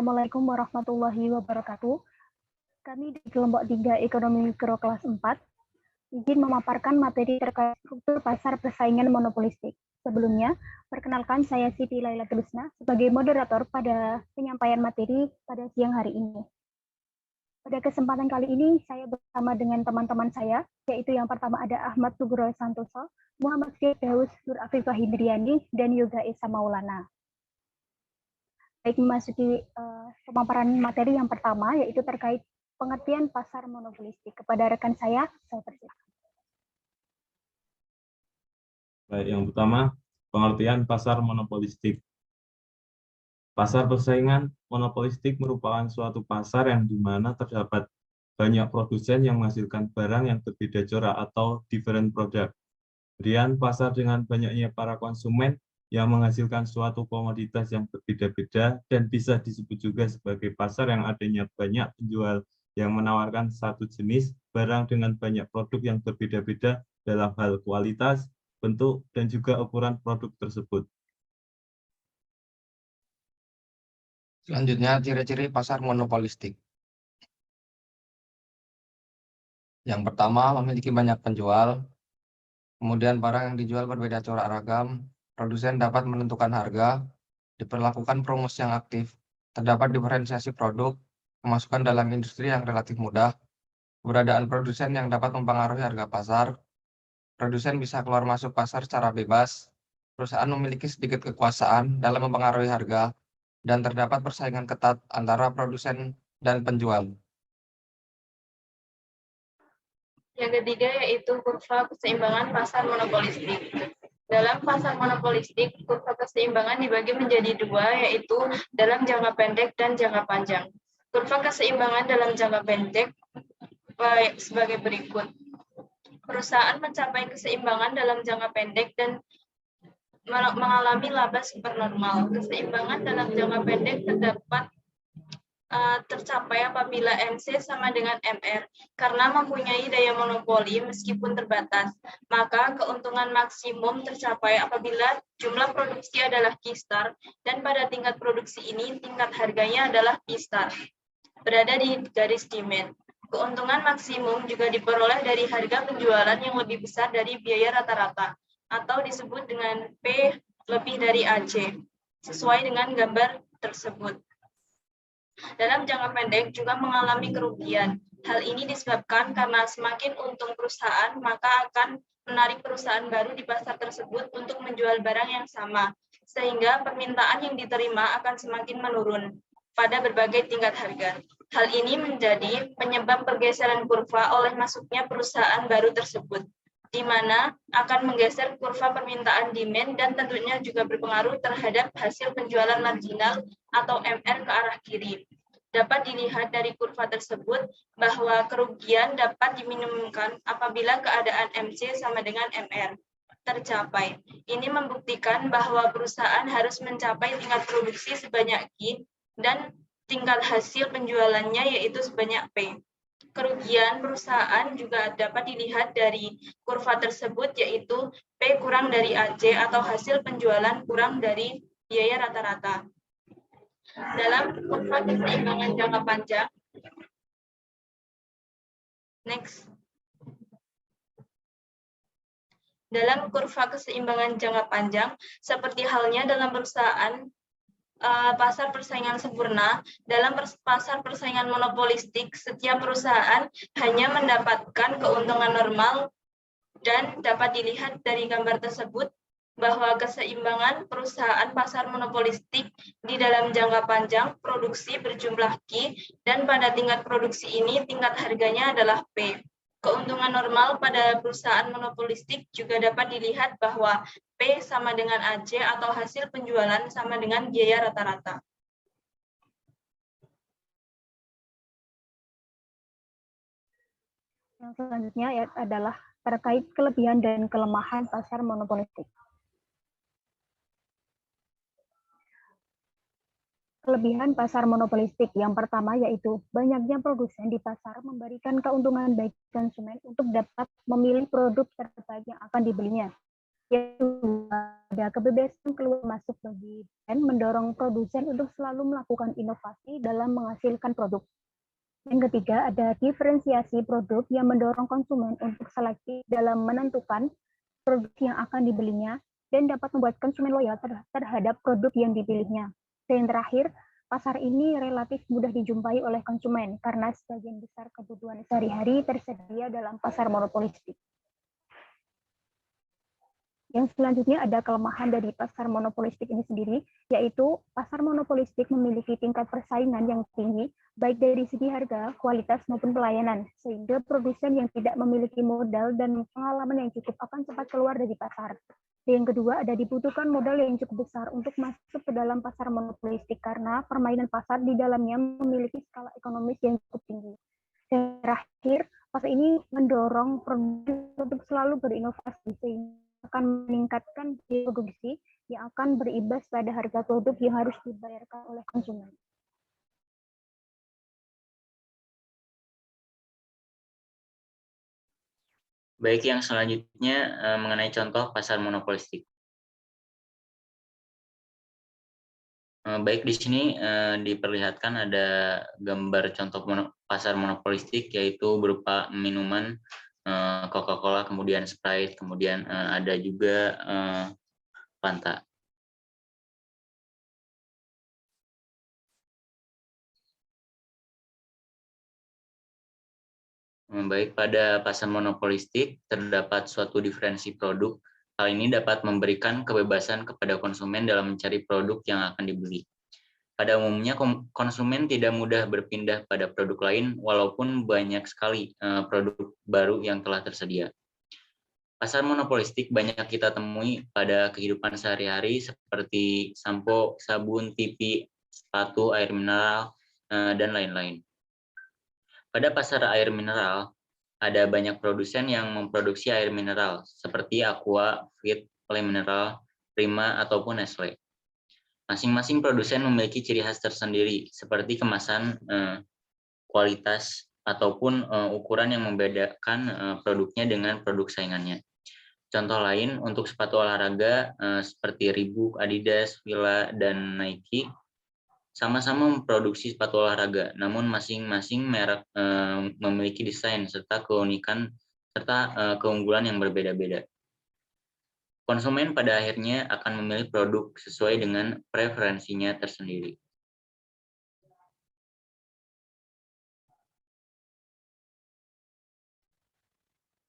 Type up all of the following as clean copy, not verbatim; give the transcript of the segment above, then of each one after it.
Assalamualaikum warahmatullahi wabarakatuh. Kami di kelompok 3 Ekonomi Mikro kelas 4 izin memaparkan materi terkait struktur pasar persaingan monopolistik. Sebelumnya, perkenalkan saya Siti Laila Tulusna sebagai moderator pada penyampaian materi pada siang hari ini. Pada kesempatan kali ini, saya bersama dengan teman-teman saya, yaitu yang pertama ada Ahmad Nugroho Santoso, Muhammad Firdaus, Nur Afifah Hindriani, dan Yoga Esa Maulana. Baik, memasuki pemaparan materi yang pertama, yaitu terkait pengertian pasar monopolistik. Kepada rekan saya persilakan. Baik, yang pertama, pengertian pasar monopolistik. Pasar persaingan monopolistik merupakan suatu pasar yang di mana terdapat banyak produsen yang menghasilkan barang yang berbeda corak atau different product. Kemudian pasar dengan banyaknya para konsumen yang menghasilkan suatu komoditas yang berbeda-beda dan bisa disebut juga sebagai pasar yang adanya banyak penjual yang menawarkan satu jenis barang dengan banyak produk yang berbeda-beda dalam hal kualitas, bentuk, dan juga ukuran produk tersebut. Selanjutnya, ciri-ciri pasar monopolistik. Yang pertama, memiliki banyak penjual. Kemudian barang yang dijual berbeda corak ragam. Produsen dapat menentukan harga. Diperlakukan promosi yang aktif. Terdapat diferensiasi produk. Kemasukan dalam industri yang relatif mudah. Keberadaan produsen yang dapat mempengaruhi harga pasar. Produsen bisa keluar masuk pasar secara bebas. Perusahaan memiliki sedikit kekuasaan dalam mempengaruhi harga. Dan terdapat persaingan ketat antara produsen dan penjual. Yang ketiga yaitu kurva keseimbangan pasar monopolistik. Dalam pasar monopolistik, kurva keseimbangan dibagi menjadi dua, yaitu dalam jangka pendek dan jangka panjang. Kurva keseimbangan dalam jangka pendek sebagai berikut. Perusahaan mencapai keseimbangan dalam jangka pendek dan mengalami laba supernormal. Keseimbangan dalam jangka pendek tercapai apabila MC sama dengan MR. Karena mempunyai daya monopoli meskipun terbatas, maka keuntungan maksimum tercapai apabila jumlah produksi adalah Q-star dan pada tingkat produksi ini tingkat harganya adalah P-star, berada di garis demand. Keuntungan maksimum juga diperoleh dari harga penjualan yang lebih besar dari biaya rata-rata, atau disebut dengan P lebih dari AC, sesuai dengan gambar tersebut. Dalam jangka pendek juga mengalami kerugian. Hal ini disebabkan karena semakin untung perusahaan, maka akan menarik perusahaan baru di pasar tersebut untuk menjual barang yang sama, sehingga permintaan yang diterima akan semakin menurun pada berbagai tingkat harga. Hal ini menjadi penyebab pergeseran kurva oleh masuknya perusahaan baru tersebut, di mana akan menggeser kurva permintaan demand dan tentunya juga berpengaruh terhadap hasil penjualan marginal atau MR ke arah kiri. Dapat dilihat dari kurva tersebut bahwa kerugian dapat diminimumkan apabila keadaan MC sama dengan MR tercapai. Ini membuktikan bahwa perusahaan harus mencapai tingkat produksi sebanyak Q dan tingkat hasil penjualannya yaitu sebanyak P. Kerugian perusahaan juga dapat dilihat dari kurva tersebut yaitu P kurang dari AC atau hasil penjualan kurang dari biaya rata-rata. Dalam kurva keseimbangan jangka panjang, dalam kurva keseimbangan jangka panjang, seperti halnya dalam perusahaan pasar persaingan sempurna, dalam pasar persaingan monopolistik, setiap perusahaan hanya mendapatkan keuntungan normal dan dapat dilihat dari gambar tersebut bahwa keseimbangan perusahaan pasar monopolistik di dalam jangka panjang produksi berjumlah Q dan pada tingkat produksi ini tingkat harganya adalah P. Keuntungan normal pada perusahaan monopolistik juga dapat dilihat bahwa P sama dengan AC atau hasil penjualan sama dengan biaya rata-rata. Yang selanjutnya adalah terkait kelebihan dan kelemahan pasar monopolistik. Kelebihan pasar monopolistik yang pertama yaitu banyaknya produsen di pasar memberikan keuntungan bagi konsumen untuk dapat memilih produk terbaik yang akan dibelinya. Yang kedua, ada kebebasan keluar masuk bagi brand, mendorong produsen untuk selalu melakukan inovasi dalam menghasilkan produk. Yang ketiga, ada diferensiasi produk yang mendorong konsumen untuk selektif dalam menentukan produk yang akan dibelinya dan dapat membuat konsumen loyal terhadap produk yang dipilihnya. Dan yang terakhir, pasar ini relatif mudah dijumpai oleh konsumen karena sebagian besar kebutuhan sehari-hari tersedia dalam pasar monopolistik. Yang selanjutnya ada kelemahan dari pasar monopolistik ini sendiri, yaitu pasar monopolistik memiliki tingkat persaingan yang tinggi, baik dari segi harga, kualitas, maupun pelayanan, sehingga produsen yang tidak memiliki modal dan pengalaman yang cukup akan cepat keluar dari pasar. Yang kedua, ada dibutuhkan modal yang cukup besar untuk masuk ke dalam pasar monopolistik karena permainan pasar di dalamnya memiliki skala ekonomis yang cukup tinggi. Dan terakhir, pasar ini mendorong produsen untuk selalu berinovasi sehingga akan meningkatkan produksi yang akan berimbas pada harga produk yang harus dibayarkan oleh konsumen. Baik, yang selanjutnya mengenai contoh pasar monopolistik. Baik, di sini diperlihatkan ada gambar contoh pasar monopolistik, yaitu berupa minuman Coca-Cola, kemudian Sprite, kemudian ada juga Fanta. Baik, pada pasar monopolistik terdapat suatu diferensi produk. Hal ini dapat memberikan kebebasan kepada konsumen dalam mencari produk yang akan dibeli. Pada umumnya, konsumen tidak mudah berpindah pada produk lain, walaupun banyak sekali produk baru yang telah tersedia. Pasar monopolistik banyak kita temui pada kehidupan sehari-hari seperti sampo, sabun, TV, sepatu, air mineral, dan lain-lain. Pada pasar air mineral, ada banyak produsen yang memproduksi air mineral seperti Aqua, Fit, Le Mineral, Prima, ataupun Nestle. Masing-masing produsen memiliki ciri khas tersendiri seperti kemasan, kualitas, ataupun ukuran yang membedakan produknya dengan produk saingannya. Contoh lain untuk sepatu olahraga seperti Reebok, Adidas, Fila, dan Nike sama-sama memproduksi sepatu olahraga, namun masing-masing merek memiliki desain serta keunikan serta keunggulan yang berbeda-beda. Konsumen pada akhirnya akan memilih produk sesuai dengan preferensinya tersendiri.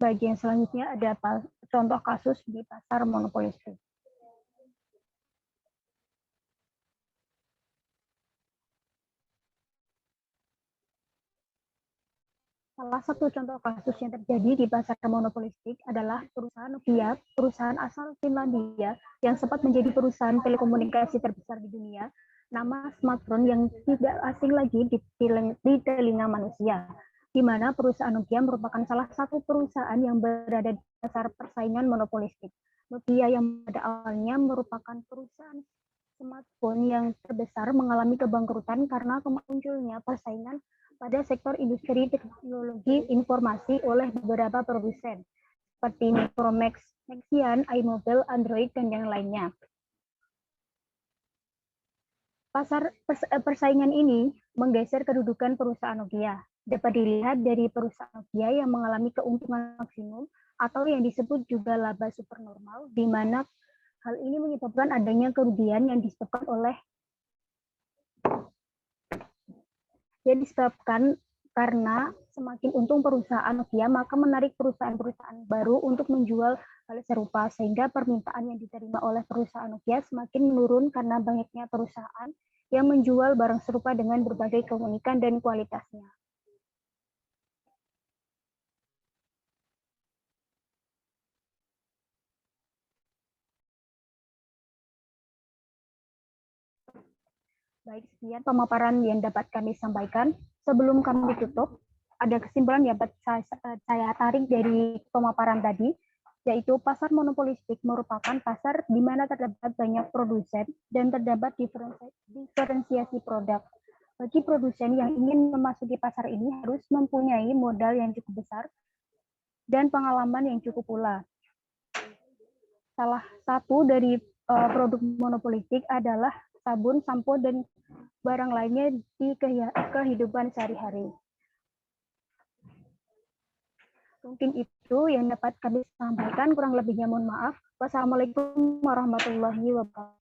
Bagian selanjutnya ada contoh kasus di pasar monopolistik. Salah satu contoh kasus yang terjadi di pasar monopolistik adalah perusahaan Nokia, perusahaan asal Finlandia yang sempat menjadi perusahaan telekomunikasi terbesar di dunia. Nama smartphone yang tidak asing lagi di telinga manusia, di mana perusahaan Nokia merupakan salah satu perusahaan yang berada di pasar persaingan monopolistik. Nokia yang pada awalnya merupakan perusahaan smartphone yang terbesar mengalami kebangkrutan karena munculnya persaingan pada sektor industri teknologi informasi oleh beberapa produsen seperti Micromax, Nexian, iMobile, Android, dan yang lainnya. Persaingan ini menggeser kedudukan perusahaan Nokia. Dapat dilihat dari perusahaan Nokia yang mengalami keuntungan maksimum atau yang disebut juga laba supernormal, di mana hal ini menyebabkan adanya kerugian yang disebabkan karena semakin untung perusahaan Nokia, maka menarik perusahaan-perusahaan baru untuk menjual hal serupa, sehingga permintaan yang diterima oleh perusahaan Nokia semakin menurun karena banyaknya perusahaan yang menjual barang serupa dengan berbagai keunikan dan kualitasnya. Baik, sekian pemaparan yang dapat kami sampaikan. Sebelum kami tutup, ada kesimpulan yang dapat saya tarik dari pemaparan tadi, yaitu pasar monopolistik merupakan pasar di mana terdapat banyak produsen dan terdapat diferensiasi produk. Bagi produsen yang ingin memasuki pasar ini harus mempunyai modal yang cukup besar dan pengalaman yang cukup pula. salah satu dari produk monopolistik adalah sabun, sampo, dan barang lainnya di kehidupan sehari-hari. Mungkin itu yang dapat kami sampaikan, kurang lebihnya mohon maaf. Wassalamualaikum warahmatullahi wabarakatuh.